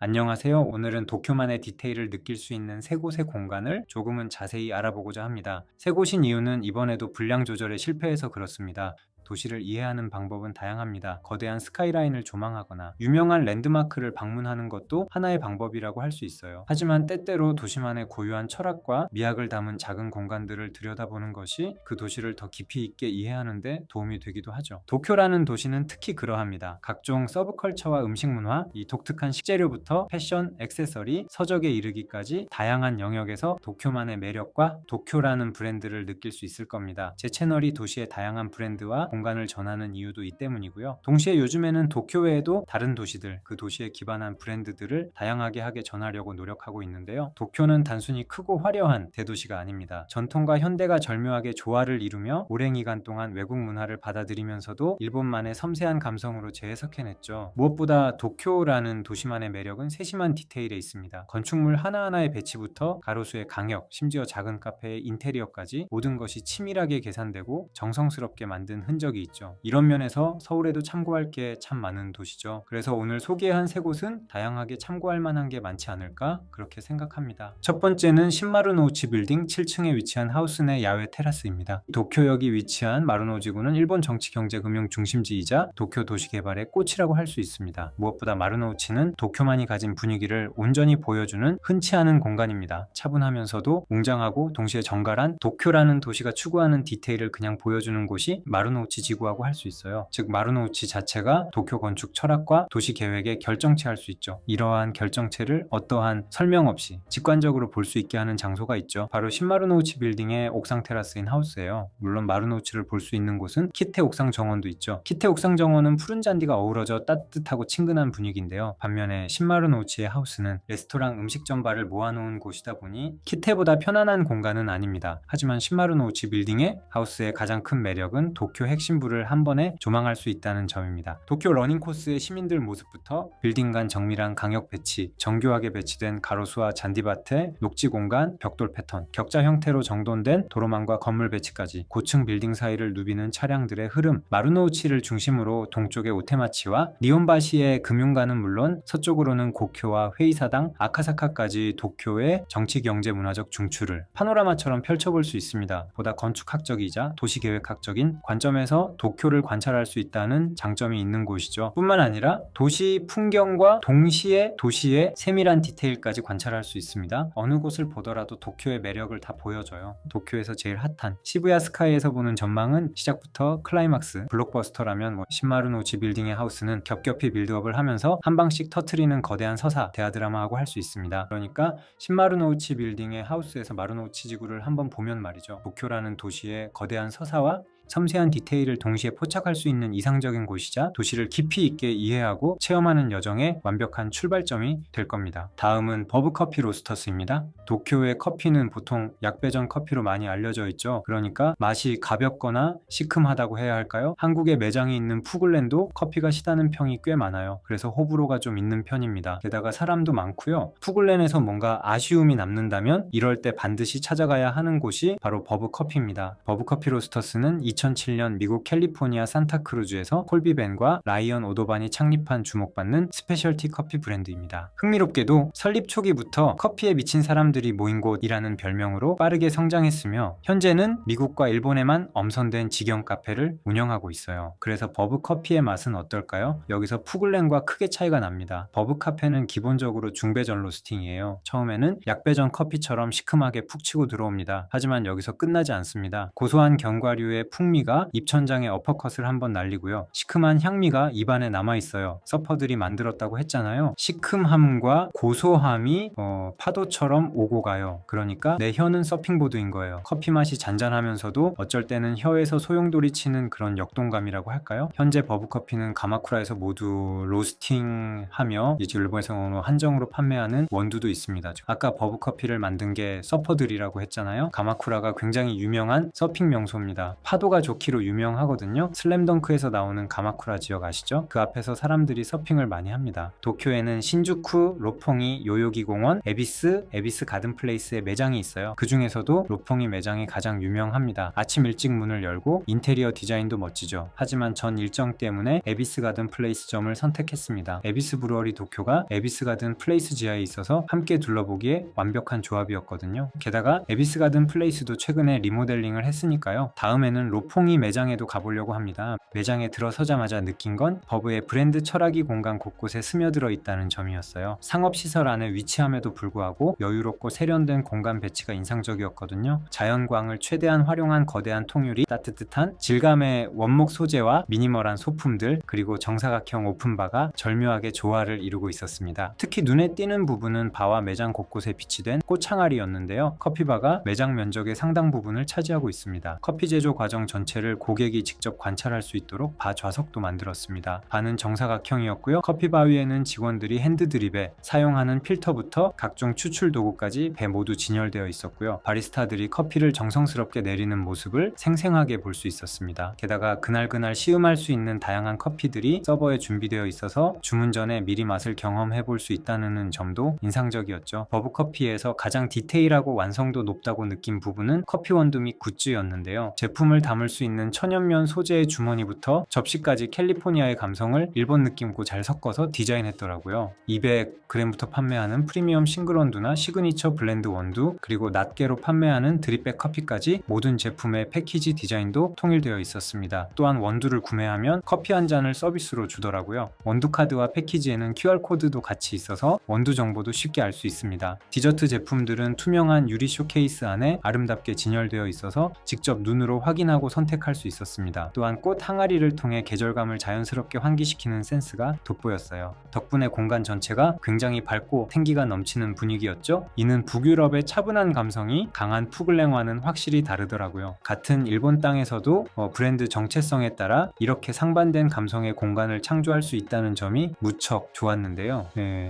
안녕하세요. 오늘은 도쿄만의 디테일을 느낄 수 있는 세 곳의 공간을 조금은 자세히 알아보고자 합니다. 세 곳인 이유는 이번에도 분량 조절에 실패해서 그렇습니다. 도시를 이해하는 방법은 다양합니다. 거대한 스카이라인을 조망하거나 유명한 랜드마크를 방문하는 것도 하나의 방법이라고 할 수 있어요. 하지만 때때로 도시만의 고유한 철학과 미학을 담은 작은 공간들을 들여다보는 것이 그 도시를 더 깊이 있게 이해하는 데 도움이 되기도 하죠. 도쿄라는 도시는 특히 그러합니다. 각종 서브컬처와 음식 문화, 이 독특한 식재료부터 패션, 액세서리, 서적에 이르기까지 다양한 영역에서 도쿄만의 매력과 도쿄라는 브랜드를 느낄 수 있을 겁니다. 제 채널이 도시의 다양한 브랜드와 공간을 전하는 이유도 이 때문이고요. 동시에 요즘에는 도쿄 외에도 다른 도시들, 그 도시에 기반한 브랜드들을 다양하게 하게 전하려고 노력하고 있는데요. 도쿄는 단순히 크고 화려한 대도시가 아닙니다. 전통과 현대가 절묘하게 조화를 이루며 오랜 기간 동안 외국 문화를 받아들이면서도 일본만의 섬세한 감성으로 재해석해냈죠. 무엇보다 도쿄라는 도시만의 매력은 세심한 디테일에 있습니다. 건축물 하나하나의 배치부터 가로수의 강역, 심지어 작은 카페의 인테리어까지 모든 것이 치밀하게 계산되고 정성스럽게 만든 흔적이 있죠. 이런 면에서 서울에도 참고할 게 참 많은 도시죠. 그래서 오늘 소개한 세 곳은 다양하게 참고할 만한 게 많지 않을까 그렇게 생각합니다. 첫 번째는 신마루노우치 빌딩 7층에 위치한 하우스 내 야외 테라스입니다. 도쿄역이 위치한 마루노우지구는 일본 정치, 경제, 금융 중심지이자 도쿄 도시 개발의 꽃이라고 할 수 있습니다. 무엇보다 마루노우치는 도쿄만이 가진 분위기를 온전히 보여주는 흔치 않은 공간입니다. 차분하면서도 웅장하고 동시에 정갈한 도쿄라는 도시가 추구하는 디테일을 그냥 보여주는 곳이 마루노우치 지구라고 할 수 있어요. 즉 마루노우치 자체가 도쿄 건축 철학과 도시 계획의 결정체할 수 있죠. 이러한 결정체를 어떠한 설명 없이 직관적으로 볼 수 있게 하는 장소가 있죠. 바로 신마루노우치 빌딩의 옥상 테라스인 하우스예요. 물론 마루노우치를 볼 수 있는 곳은 키테 옥상 정원도 있죠. 키테 옥상 정원은 푸른 잔디가 어우러져 따뜻하고 친근한 분위기인데요. 반면에 신마루노우치의 하우스는 레스토랑 음식점 바를 모아놓은 곳이다 보니 키테보다 편안한 공간은 아닙니다. 하지만 신마루노우치 빌딩의 하우스의 가장 큰 매력은 도쿄 핵심부를 한 번에 조망할 수 있다는 점입니다. 도쿄 러닝 코스의 시민들 모습부터 빌딩 간 정밀한 강역 배치, 정교하게 배치된 가로수와 잔디밭의 녹지 공간, 벽돌 패턴, 격자 형태로 정돈된 도로망과 건물 배치까지 고층 빌딩 사이를 누비는 차량들의 흐름, 마루노우치를 중심으로 동쪽의 오테마치와 니온바시의 금융가는 물론 서쪽으로는 고쿄와 회의사당, 아카사카까지 도쿄의 정치, 경제, 문화적 중추를 파노라마처럼 펼쳐볼 수 있습니다. 보다 건축학적이자 도시계획학적인 관점에서 도쿄를 관찰할 수 있다는 장점이 있는 곳이죠. 뿐만 아니라 도시 풍경과 동시에 도시의 세밀한 디테일까지 관찰할 수 있습니다. 어느 곳을 보더라도 도쿄의 매력을 다 보여줘요. 도쿄에서 제일 핫한 시부야 스카이에서 보는 전망은 시작부터 클라이막스, 블록버스터라면 신마루노우치 빌딩의 하우스는 겹겹이 빌드업을 하면서 한 방씩 터트리는 거대한 서사, 대하드라마하고 할 수 있습니다. 그러니까 신마루노우치 빌딩의 하우스에서 마루노우치 지구를 한번 보면 말이죠. 도쿄라는 도시의 거대한 서사와 섬세한 디테일을 동시에 포착할 수 있는 이상적인 곳이자 도시를 깊이 있게 이해하고 체험하는 여정의 완벽한 출발점이 될 겁니다. 다음은 버브커피 로스터스입니다. 도쿄의 커피는 보통 약배전 커피로 많이 알려져 있죠. 그러니까 맛이 가볍거나 시큼하다고 해야 할까요? 한국에 매장이 있는 푸글랜도 커피가 시다는 평이 꽤 많아요. 그래서 호불호가 좀 있는 편입니다. 게다가 사람도 많고요. 푸글랜에서 뭔가 아쉬움이 남는다면 이럴 때 반드시 찾아가야 하는 곳이 바로 버브커피입니다. 버브커피 로스터스는 2007년 미국 캘리포니아 산타크루즈에서 콜비벤과 라이언 오도반이 창립한 주목받는 스페셜티 커피 브랜드입니다. 흥미롭게도 설립 초기부터 커피에 미친 사람들이 모인 곳이라는 별명으로 빠르게 성장했으며 현재는 미국과 일본에만 엄선된 직영 카페를 운영하고 있어요. 그래서 버브 커피의 맛은 어떨까요? 여기서 푸글렌과 크게 차이가 납니다. 버브 카페는 기본적으로 중배전 로스팅이에요. 처음에는 약배전 커피처럼 시큼하게 푹 치고 들어옵니다. 하지만 여기서 끝나지 않습니다. 고소한 견과류의 풍미가 입천장에 어퍼컷을 한번 날리고요. 시큼한 향미가 입안에 남아있어요. 서퍼들이 만들었다고 했잖아요. 시큼함과 고소함이 파도처럼 오고 가요. 그러니까 내 혀는 서핑보드인 거예요. 커피 맛이 잔잔하면서도 어쩔 때는 혀에서 소용돌이 치는 그런 역동감이라고 할까요? 현재 버브커피는 가마쿠라에서 모두 로스팅하며 이제 일본에서 한정으로 판매하는 원두도 있습니다. 아까 버브커피를 만든 게 서퍼들이라고 했잖아요. 가마쿠라가 굉장히 유명한 서핑 명소입니다. 파도가 파도가 좋기로 유명하거든요. 슬램덩크에서 나오는 가마쿠라 지역 아시죠? 그 앞에서 사람들이 서핑을 많이 합니다. 도쿄에는 신주쿠, 롭퐁이, 요요기 공원, 에비스 가든 플레이스의 매장이 있어요. 그 중에서도 롭퐁이 매장이 가장 유명합니다. 아침 일찍 문을 열고 인테리어 디자인도 멋지죠. 하지만 전 일정 때문에 에비스 가든 플레이스점을 선택했습니다. 에비스 브루어리 도쿄가 에비스 가든 플레이스 지하에 있어서 함께 둘러보기에 완벽한 조합이었거든요. 게다가 에비스 가든 플레이스도 최근에 리모델링을 했으니까요. 다음에는 롭퐁이 매장에도 가보려고 합니다. 매장에 들어서자마자 느낀 건 버브의 브랜드 철학이 공간 곳곳에 스며들어 있다는 점이었어요. 상업시설 안에 위치함에도 불구하고 여유롭고 세련된 공간 배치가 인상적이었거든요. 자연광을 최대한 활용한 거대한 통유리, 따뜻한 질감의 원목 소재와 미니멀한 소품들, 그리고 정사각형 오픈바가 절묘하게 조화를 이루고 있었습니다. 특히 눈에 띄는 부분은 바와 매장 곳곳에 비치된 꽃항아리였는데요. 커피바가 매장 면적의 상당 부분을 차지하고 있습니다. 커피 제조 과정 전체를 고객이 직접 관찰할 수 있도록 바 좌석도 만들었습니다. 바는 정사각형이었고요. 커피바 위에는 직원들이 핸드드립에 사용하는 필터부터 각종 추출 도구까지 배 모두 진열되어 있었고요. 바리스타들이 커피를 정성스럽게 내리는 모습을 생생하게 볼 수 있었습니다. 게다가 그날그날 시음할 수 있는 다양한 커피들이 서버에 준비되어 있어서 주문 전에 미리 맛을 경험해 볼 수 있다는 점도 인상적이었죠. 버브커피에서 가장 디테일하고 완성도 높다고 느낀 부분은 커피 원두 및 굿즈였는데요. 제품을 담을 수 있는 천연면 소재의 주머니부터 접시까지 캘리포니아의 감성을 일본 느낌고 잘 섞어서 디자인했더라고요. 200g부터 판매하는 프리미엄 싱글 원두나 시그니처 블렌드 원두, 그리고 낱개로 판매하는 드립백 커피까지 모든 제품의 패키지 디자인도 통일되어 있었습니다. 또한 원두를 구매하면 커피 한 잔을 서비스로 주더라고요. 원두 카드와 패키지에는 QR코드도 같이 있어서 원두 정보도 쉽게 알 수 있습니다. 디저트 제품들은 투명한 유리 쇼케이스 안에 아름답게 진열되어 있어서 직접 눈으로 확인하고 선택할 수 있었습니다. 또한 꽃 항아리를 통해 계절감을 자연스럽게 환기시키는 센스가 돋보였어요. 덕분에 공간 전체가 굉장히 밝고 생기가 넘치는 분위기였죠. 이는 북유럽의 차분한 감성이 강한 푸글랭와는 확실히 다르더라고요. 같은 일본 땅에서도 브랜드 정체성에 따라 이렇게 상반된 감성의 공간을 창조할 수 있다는 점이 무척 좋았는데요.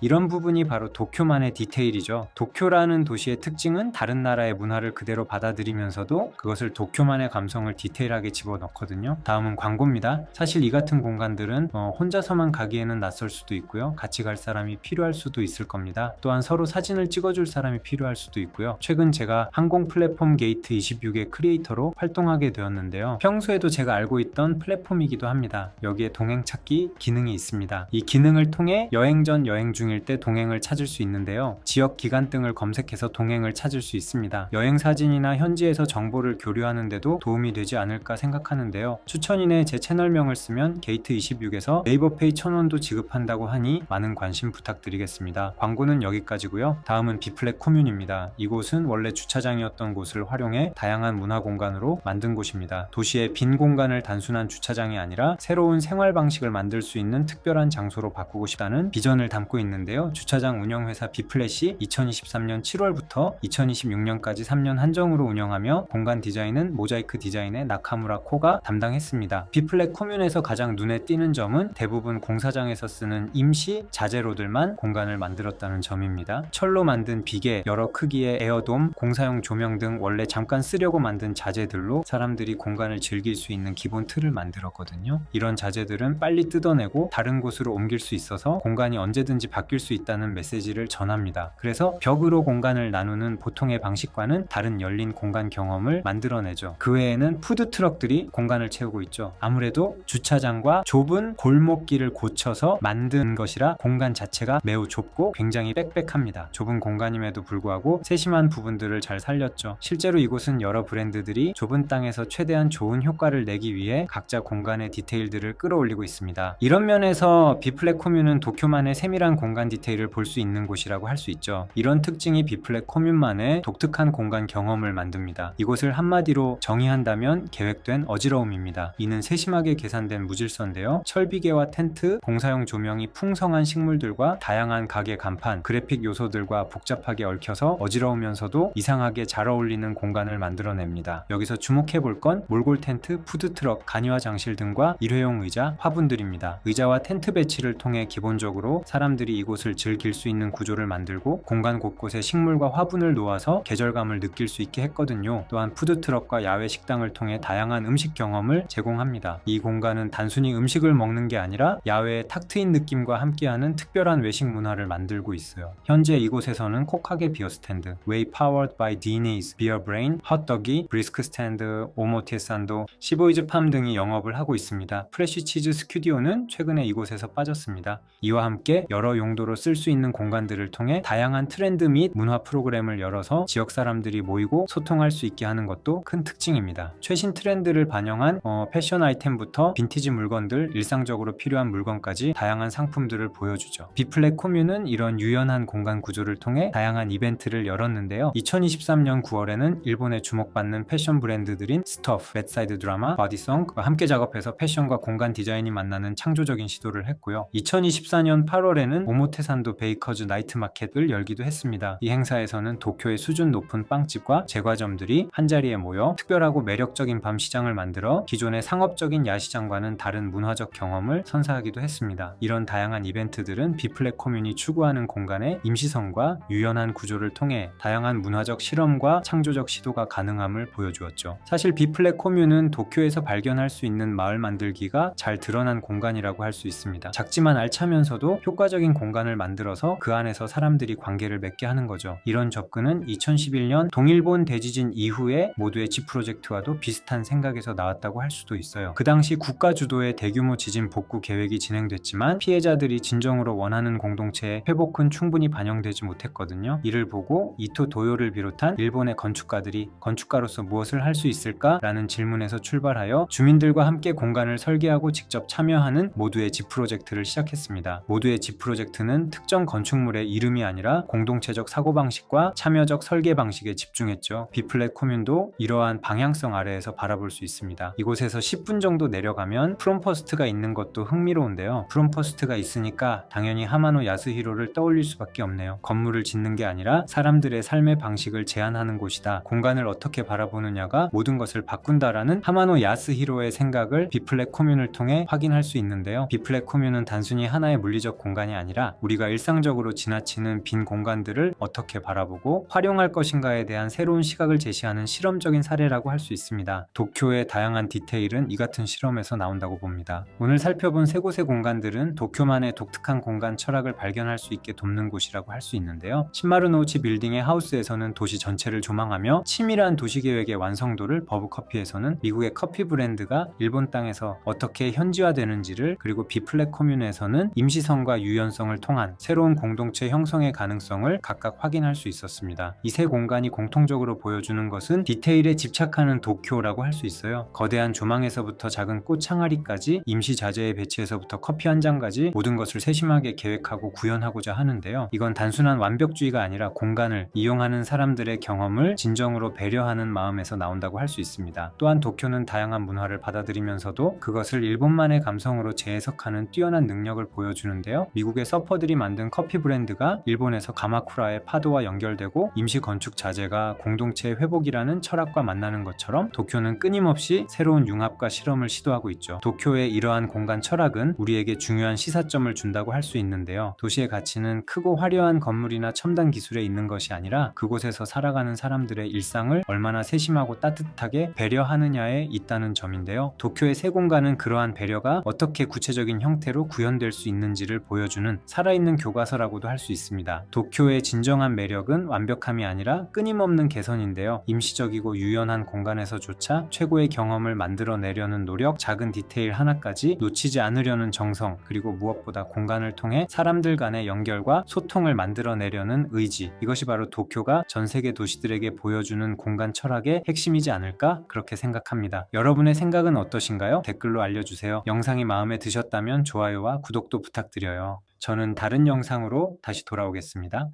이런 부분이 바로 도쿄만의 디테일이죠. 도쿄라는 도시의 특징은 다른 나라의 문화를 그대로 받아들이면서도 그것을 도쿄만의 감성을 디테일하게 집어넣거든요. 다음은 광고입니다. 사실 이 같은 공간들은 혼자서만 가기에는 낯설 수도 있고요. 같이 갈 사람이 필요할 수도 있을 겁니다. 또한 서로 사진을 찍어줄 사람이 필요할 수도 있고요. 최근 제가 항공 플랫폼 게이트 26의 크리에이터로 활동하게 되었는데요. 평소에도 제가 알고 있던 플랫폼이기도 합니다. 여기에 동행 찾기 기능이 있습니다. 이 기능을 통해 여행 전 여행 중일 때 동행을 찾을 수 있는데요. 지역 기간등을 검색해서 동행을 찾을 수 있습니다. 여행 사진이나 현지에서 정보를 교류하는데도 도움이 되지 않을까 생각하는데요. 추천인의 제 채널명을 쓰면 게이트 26에서 네이버페이 1000원도 지급한다고 하니 많은 관심 부탁드리겠습니다. 광고는 여기까지고요. 다음은 비플렉 코뮌입니다. 이곳은 원래 주차장이었던 곳을 활용해 다양한 문화 공간으로 만든 곳입니다. 도시의 빈 공간을 단순한 주차장이 아니라 새로운 생활 방식을 만들 수 있는 특별한 장소로 바꾸고 싶다는 비전을 담고 있는데요. 주차장 운영회사 비플랫이 2023년 7월부터 2026년까지 3년 한정으로 운영하며 공간 디자인은 모자이크 디자인의 나카무라 코가 담당했습니다. 비플랫 코뮌에서 가장 눈에 띄는 점은 대부분 공사장에서 쓰는 임시 자재로들만 공간을 만들었다는 점입니다. 철로 만든 비계, 여러 크기의 에어돔, 공사용 조명 등 원래 잠깐 쓰려고 만든 자재들로 사람들이 공간을 즐길 수 있는 기본 틀을 만들었거든요. 이런 자재들은 빨리 뜯어내고 다른 곳으로 옮길 수 있어서 공간이 언제든지 바뀔 수 있다는 메시지를 전합니다. 그래서 벽으로 공간을 나누는 보통의 방식과는 다른 열린 공간 경험을 만들어내죠. 그 외에는 푸드트럭들이 공간을 채우고 있죠. 아무래도 주차장과 좁은 골목길을 고쳐서 만든 것이라 공간 자체가 매우 좁고 굉장히 빽빽합니다. 좁은 공간임에도 불구하고 세심한 부분들을 잘 살렸죠. 실제로 이곳은 여러 브랜드들이 좁은 땅에서 최대한 좋은 효과를 내기 위해 각자 공간의 디테일들을 끌어올리고 있습니다. 이런 면에서 비플랫 코뮌은 도쿄만의 세밀한 공간 디테일을 볼 수 있는 곳이라고 할 수 있죠. 이런 특징이 비플랫 코뮌만의 독특한 공간 경험을 만듭니다. 이곳을 한마디로 정의한다면 계획된 어지러움입니다. 이는 세심하게 계산된 무질서인데요. 철비계와 텐트, 공사용 조명이 풍성한 식물들과 다양한 가게 간판, 그래픽 요소들과 복잡하게 얽혀서 어지러우면서도 이상하게 잘 어울리는 공간을 만들어냅니다. 여기서 주목해볼 건 몰골 텐트, 푸드트럭, 간이와 장실 등과 일회용 의자, 화분들입니다. 의자와 텐트 배치를 통해 기본적으로 사람들이 이곳을 즐길 수 있는 구조를 만들고 공간 곳곳에 식물과 화분을 놓아서 계절감을 느낄 수 있게 했거든요. 또한 푸드트럭과 야외 식당을 통해 통해 다양한 음식 경험을 제공합니다. 이 공간은 단순히 음식을 먹는 게 아니라 야외의 탁 트인 느낌과 함께하는 특별한 외식 문화를 만들고 있어요. 현재 이곳에서는 코카게 비어 스탠드, Way Powered by DNA's Beer Brain, 헛더기, 브리스크 스탠드, 오모티에 산도, 시보이즈 팜 등이 영업을 하고 있습니다. 프레쉬 치즈 스튜디오는 최근에 이곳에서 빠졌습니다. 이와 함께 여러 용도로 쓸 수 있는 공간들을 통해 다양한 트렌드 및 문화 프로그램을 열어서 지역 사람들이 모이고 소통할 수 있게 하는 것도 큰 특징입니다. 최신 트렌드를 반영한 패션 아이템부터 빈티지 물건들, 일상적으로 필요한 물건까지 다양한 상품들을 보여주죠. 비플렉 코뮌은 이런 유연한 공간 구조를 통해 다양한 이벤트를 열었는데요. 2023년 9월에는 일본에 주목받는 패션 브랜드들인 스토프, 배드사이드 드라마, 바디송과 함께 작업해서 패션과 공간 디자인이 만나는 창조적인 시도를 했고요. 2024년 8월에는 오모테산도 베이커즈 나이트 마켓을 열기도 했습니다. 이 행사에서는 도쿄의 수준 높은 빵집과 제과점들이 한자리에 모여 특별하고 매력적인 밤 시장을 만들어 기존의 상업적인 야시장과는 다른 문화적 경험을 선사하기도 했습니다. 이런 다양한 이벤트들은 비플렉 코뮌이 추구하는 공간의 임시성과 유연한 구조를 통해 다양한 문화적 실험과 창조적 시도가 가능함을 보여주었죠. 사실 비플렉 코뮌은 도쿄에서 발견할 수 있는 마을 만들기가 잘 드러난 공간이라고 할 수 있습니다. 작지만 알차면서도 효과적인 공간을 만들어서 그 안에서 사람들이 관계를 맺게 하는 거죠. 이런 접근은 2011년 동일본 대지진 이후에 모두의 집 프로젝트와도 비슷한 생각에서 나왔다고 할 수도 있어요. 그 당시 국가 주도의 대규모 지진 복구 계획이 진행됐지만 피해자들이 진정으로 원하는 공동체의 회복은 충분히 반영되지 못했거든요. 이를 보고 이토 도요를 비롯한 일본의 건축가들이 건축가로서 무엇을 할 수 있을까라는 질문에서 출발하여 주민들과 함께 공간을 설계하고 직접 참여하는 모두의 집 프로젝트를 시작했습니다. 모두의 집 프로젝트는 특정 건축물의 이름이 아니라 공동체적 사고방식과 참여적 설계 방식에 집중했죠. 비플렉 코뮌도 이러한 방향성 아래에서 바라볼 수 있습니다. 이곳에서 10분 정도 내려가면 프롬퍼스트가 있는 것도 흥미로운데요. 프롬퍼스트가 있으니까 당연히 하마노 야스히로를 떠올릴 수밖에 없네요. 건물을 짓는 게 아니라 사람들의 삶의 방식을 제한하는 곳이다. 공간을 어떻게 바라보느냐가 모든 것을 바꾼다라는 하마노 야스히로의 생각을 비플렉 코뮌을 통해 확인할 수 있는데요. 비플렉 코뮌은 단순히 하나의 물리적 공간이 아니라 우리가 일상적으로 지나치는 빈 공간들을 어떻게 바라보고 활용할 것인가에 대한 새로운 시각을 제시하는 실험적인 사례라고 할 수 있습니다. 도쿄의 다양한 디테일은 이 같은 실험에서 나온다고 봅니다. 오늘 살펴본 세 곳의 공간들은 도쿄만의 독특한 공간 철학을 발견할 수 있게 돕는 곳이라고 할 수 있는데요. 신마루노우치 빌딩의 하우스에서는 도시 전체를 조망하며 치밀한 도시계획의 완성도를, 버브커피에서는 미국의 커피 브랜드가 일본 땅에서 어떻게 현지화되는지를, 그리고 비플렉 코뮌에서는 임시성과 유연성을 통한 새로운 공동체 형성의 가능성을 각각 확인할 수 있었습니다. 이 세 공간이 공통적으로 보여주는 것은 디테일에 집착하는 도쿄라고 할 수 있어요. 거대한 조망에서부터 작은 꽃 항아리까지, 임시 자재의 배치에서부터 커피 한 잔까지 모든 것을 세심하게 계획하고 구현하고자 하는데요. 이건 단순한 완벽주의가 아니라 공간을 이용하는 사람들의 경험을 진정으로 배려하는 마음에서 나온다고 할 수 있습니다. 또한 도쿄는 다양한 문화를 받아들이면서도 그것을 일본만의 감성으로 재해석하는 뛰어난 능력을 보여주는데요. 미국의 서퍼들이 만든 커피 브랜드가 일본에서 가마쿠라의 파도와 연결되고 임시 건축 자재가 공동체의 회복이라는 철학과 만나는 것처럼 도쿄는 끊임없이 새로운 융합과 실험을 시도하고 있죠. 도쿄의 이러한 공간 철학은 우리에게 중요한 시사점을 준다고 할 수 있는데요. 도시의 가치는 크고 화려한 건물이나 첨단 기술에 있는 것이 아니라 그곳에서 살아가는 사람들의 일상을 얼마나 세심하고 따뜻하게 배려하느냐에 있다는 점인데요. 도쿄의 세 공간은 그러한 배려가 어떻게 구체적인 형태로 구현될 수 있는지를 보여주는 살아있는 교과서라고도 할 수 있습니다. 도쿄의 진정한 매력은 완벽함이 아니라 끊임없는 개선인데요. 임시적이고 유연한 공간에서조차 최고의 경험을 만들어내려는 노력, 작은 디테일 하나까지 놓치지 않으려는 정성, 그리고 무엇보다 공간을 통해 사람들 간의 연결과 소통을 만들어내려는 의지, 이것이 바로 도쿄가 전 세계 도시들에게 보여주는 공간 철학의 핵심이지 않을까 그렇게 생각합니다. 여러분의 생각은 어떠신가요? 댓글로 알려주세요. 영상이 마음에 드셨다면 좋아요와 구독도 부탁드려요. 저는 다른 영상으로 다시 돌아오겠습니다.